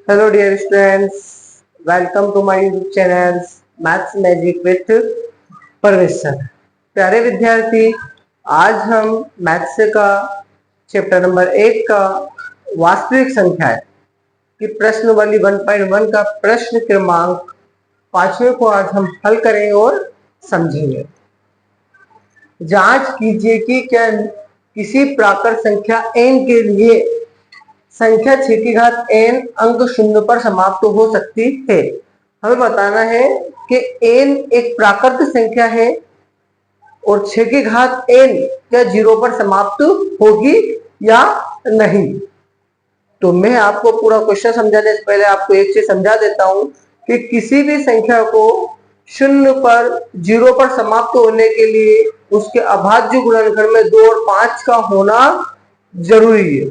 Hello dear students, welcome to my YouTube channel Maths Magic with Parvesh sir. प्यारे विद्यार्थी, आज हम maths का चैप्टर नंबर 1 का वास्तविक संख्याएं की प्रश्न वाली 1.1 का प्रश्न क्रमांक 5वें को आज हम हल करेंगे और समझेंगे। जांच कीजिए कि क्या किसी प्राकृत संख्या n के लिए संख्या 6 की घात n अंक शून्य पर समाप्त हो सकती है। हमें बताना है कि n एक प्राकृत संख्या है और 6 की घात n क्या 0 पर समाप्त होगी या नहीं। तो मैं आपको पूरा क्वेश्चन समझाने से पहले आपको एक चीज समझा देता हूं कि किसी भी संख्या को शून्य पर 0 पर समाप्त होने के लिए उसके अभाज्य गुणनखंड में 2 और 5 का होना जरूरी है।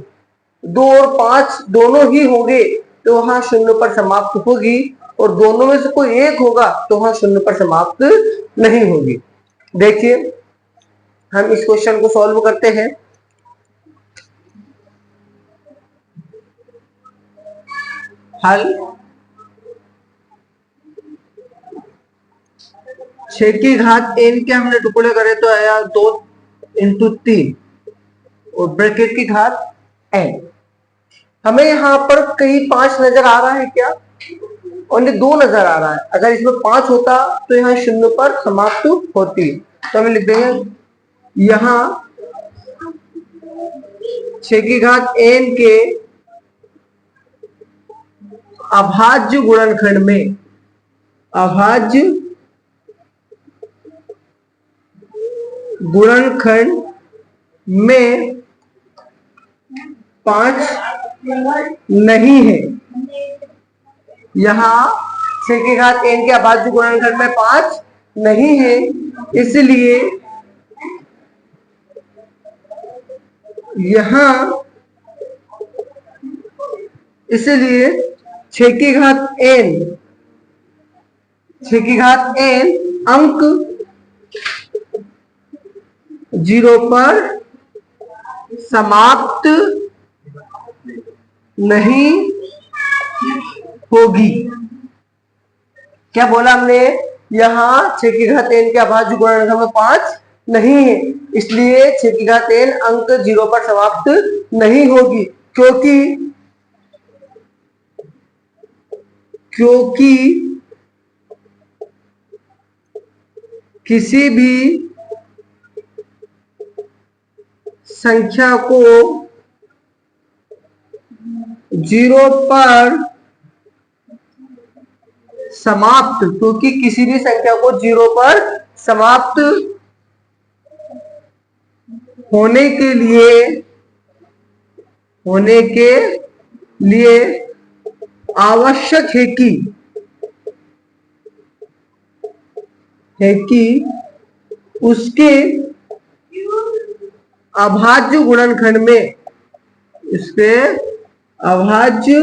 2 और 5 दोनों ही होंगे तो वहां शून्य पर समाप्त होगी, और दोनों में से कोई एक होगा तो वहां शून्य पर समाप्त नहीं होगी। देखिए, हम इस क्वेश्चन को सॉल्व करते हैं। हल 6 की घात n के हमने टुकड़े करे तो आया 2 इंटू 3 और ब्रैकेट की घात n। हमें यहाँ पर कहीं 5 नजर आ रहा है क्या? ओनली 2 नजर आ रहा है। अगर इसमें 5 होता तो यहाँ शून्य पर समाप्त होती। तो हमें लिख देंगे यहाँ 6 की घात n के अभाज्य गुणनखंड में, अभाज्य गुणनखंड में 5 नहीं है। यहाँ 6 की घात n के अभाज्य गुणनखंड में 5 नहीं है, इसलिए यहाँ 6 की घात n अंक 0 पर समाप्त नहीं होगी। क्या बोला हमने? यहाँ 6 की घात n के अभाज्य गुणनखंड में 5 नहीं है, इसलिए 6 की घात n अंक 0 पर समाप्त नहीं होगी, क्योंकि किसी भी संख्या को 0 पर समाप्त, क्योंकि किसी भी संख्या को 0 पर समाप्त होने के लिए आवश्यक है कि उसके अभाज्य गुणनखंड में, इसके अभाज्य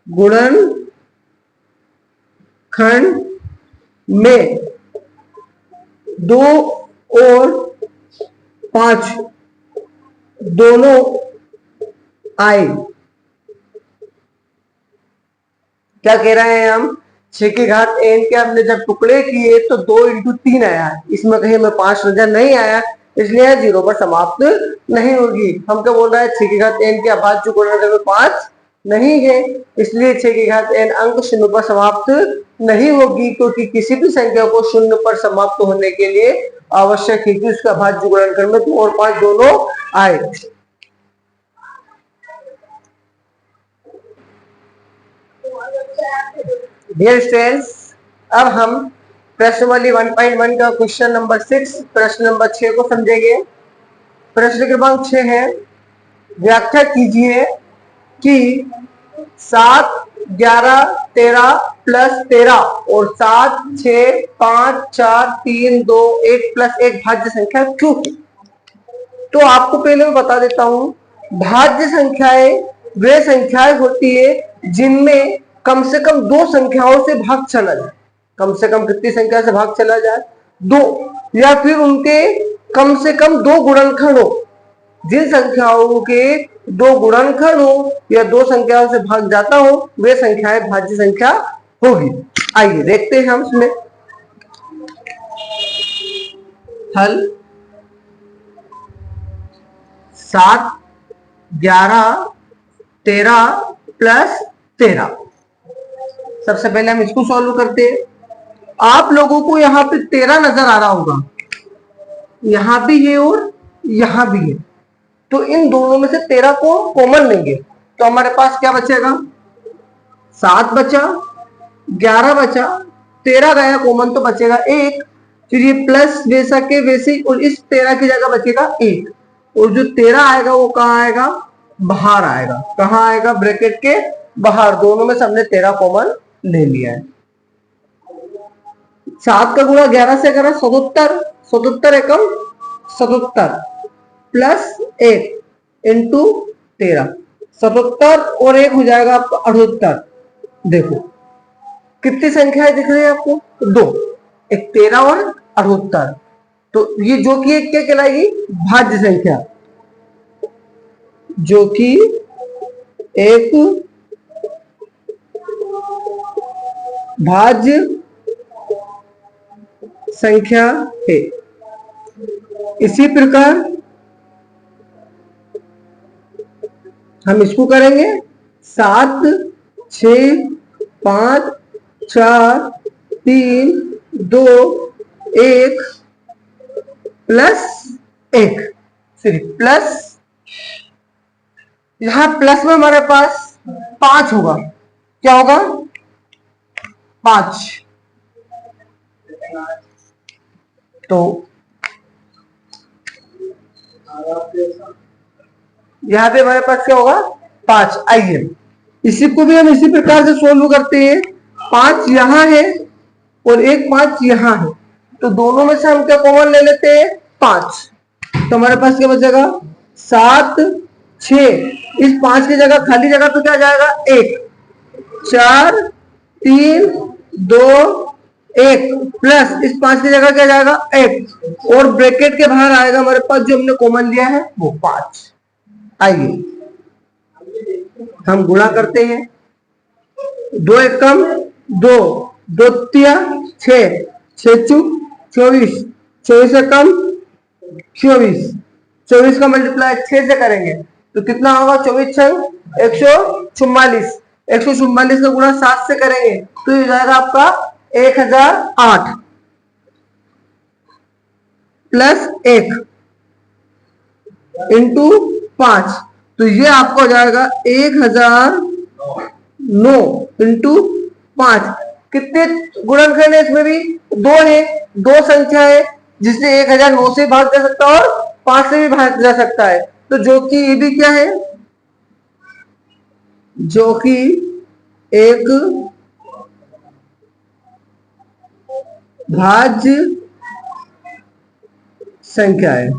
गुणनखंड में 2 और 5 दोनों आए। क्या कह रहे हैं हम? 6 की घात n के हमने जब टुकड़े किए तो 2 इंटू 3 आया, इसमें कहीं हमें 5 नजर नहीं आया, इसलिए 0 पर समाप्त नहीं होगी। हम क्या बोल रहे हैं? 6 की घात n के अभाज्य गुणनखंड में 5 नहीं है, इसलिए 6 की घात n अंक 0 पर समाप्त नहीं होगी, क्योंकि किसी भी संख्या को 0 पर समाप्त होने के लिए आवश्यक है कि उसका अभाज्य गुणनखंड में 2 और 5 दोनों आए। डियर स्टूडेंट्स, अब हम प्रश्न वाली 1.1 का क्वेश्चन नंबर 6 प्रश्न नंबर 6 को समझेंगे। प्रश्न क्रमांक 6 है, व्याख्या कीजिए कि 7, 11, 13 प्लस 13 और 7, 6, 5, 4, 3, 2, 1 प्लस 1 भाज्य संख्या क्यों है? तो आपको पहले मैं बता देता हूं, भाज्य संख्याएं वे संख्याएं होती है जिनमें कम से कम 2 संख्याओं से भाग चला जाए। कम से कम कितनी संख्या से भाग चला जाए? 2, या फिर उनके कम से कम 2 गुणनखंड हो। जिन संख्याओं के दो गुणनखंड हो या दो संख्याओं से भाग जाता हो वे संख्याएं भाज्य संख्या होगी। आइए देखते हैं हम इसमें हल। 7, 11, 13 प्लस 13। सबसे पहले हम इसको सॉल्व करते हैं। आप लोगों को यहाँ पे 13 नजर आ रहा होगा, यहां भी है और यहां भी है, तो इन दोनों में से 13 को कॉमन लेंगे तो हमारे पास क्या बचेगा? 7 बचा, 11 बचा, 13 गया कॉमन तो बचेगा 1। फिर ये प्लस वैसा के वैसे और इस 13 की जगह बचेगा 1, और जो 13 आएगा वो कहाँ आएगा? बाहर आएगा। कहाँ आएगा? ब्रैकेट के बाहर। दोनों में से हमने 13 कॉमन ले लिया है। 7 का गुणा 11 से करा 77, 77 एकम 77 प्लस 1 इंटू 13, 77 और 1 हो जाएगा आपका 78। देखो कितनी संख्याएं दिख रही है आपको? 2, एक 13 और 78। तो ये जो कि एक क्या कहलाएगी? भाज्य संख्या, जो कि एक भाज्य संख्या है। इसी प्रकार हम इसको करेंगे 7, 6, 5, 4, 3, 2, 1 प्लस 1। सिर्फ प्लस, यहां प्लस में हमारे पास 5 होगा। क्या होगा? 5। तो यहां पे हमारे पास क्या होगा? 5। आइए इसी को भी हम इसी प्रकार से सोल्व करते हैं। 5 यहां है और एक 5 यहां है, तो दोनों में से हम क्या कॉमन ले लेते हैं? 5। तो हमारे पास क्या बचेगा? 7, 6, इस 5 की जगह खाली जगह तो क्या जाएगा? 1, 4, 3, 2, 1 प्लस इस 5 की जगह क्या जाएगा? 1, और ब्रैकेट के बाहर आएगा हमारे पास जो हमने कॉमन लिया है वो 5। आइए हम गुणा करते हैं। 2 एकम 2, 2 तिया 6, 6 चुक 24, 24 एकम 24, 24 का मल्टीप्लाई 6 से करेंगे तो कितना होगा? 24 छंग 144, 144 का गुणा 7 से करेंगे तो ये जाएगा आपका 1008 प्लस 1 इंटू 5, तो ये आपको हो जाएगा 1009 इंटू 5। कितने गुणनखंड है इसमें भी? 2 है। 2 संख्या है जिससे 1009 से भाग जा सकता है और 5 से भी भाग जा सकता है, तो जो कि ये भी क्या है? जो कि एक भाज्य संख्या है।